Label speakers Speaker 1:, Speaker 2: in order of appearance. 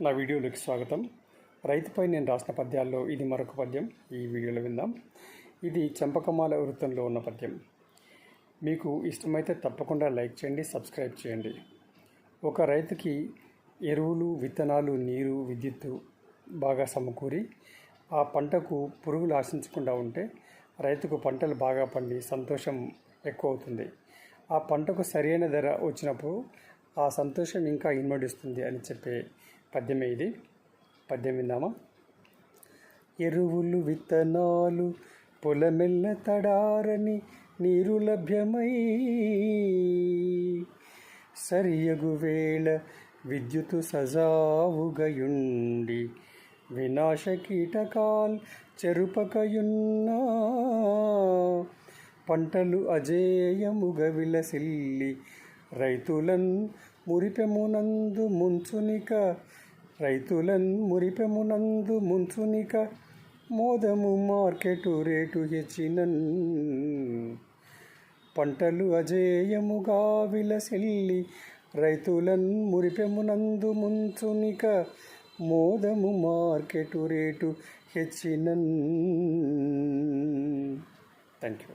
Speaker 1: నా వీడియోలోకి స్వాగతం. రైతుపై నేను రాసిన పద్యాల్లో ఇది మరొక పద్యం. ఈ వీడియోలో విందాం. ఇది చంపకమాల వృత్తంలో ఉన్న పద్యం. మీకు ఇష్టమైతే తప్పకుండా లైక్ చేయండి, సబ్స్క్రైబ్ చేయండి. ఒక రైతుకి ఎరువులు, విత్తనాలు, నీరు, విద్యుత్తు బాగా సమకూరి ఆ పంటకు పురుగులు ఆశించకుండా ఉంటే రైతుకు పంటలు బాగా పండి సంతోషం ఎక్కువ అవుతుంది. ఆ పంటకు సరైన ధర వచ్చినప్పుడు ఆ సంతోషం ఇంకా ఇనుమడిస్తుంది అని చెప్పే పద్యమే ఇది. పద్యం విందామా? ఎరువులు, విత్తనాలు పొలమెల్ల తడారని నీరు లభ్యమై సరియగు వేళ విద్యుత్ సజావుగయుండి వినాశ కీటకాల్ చెరుపకయున్నా పంటలు అజేయముగ విలసిల్లి రైతులన్ మురిపెమునందు ముంచునిక మోదము మార్కెటు రేటు హెచ్చినన్ పంటలు అజేయముగా విలసిల్లి రైతులన్ మురిపెమునందు ముంచునిక మోదము మార్కెటు రేటు హెచ్చినన్. Thank you.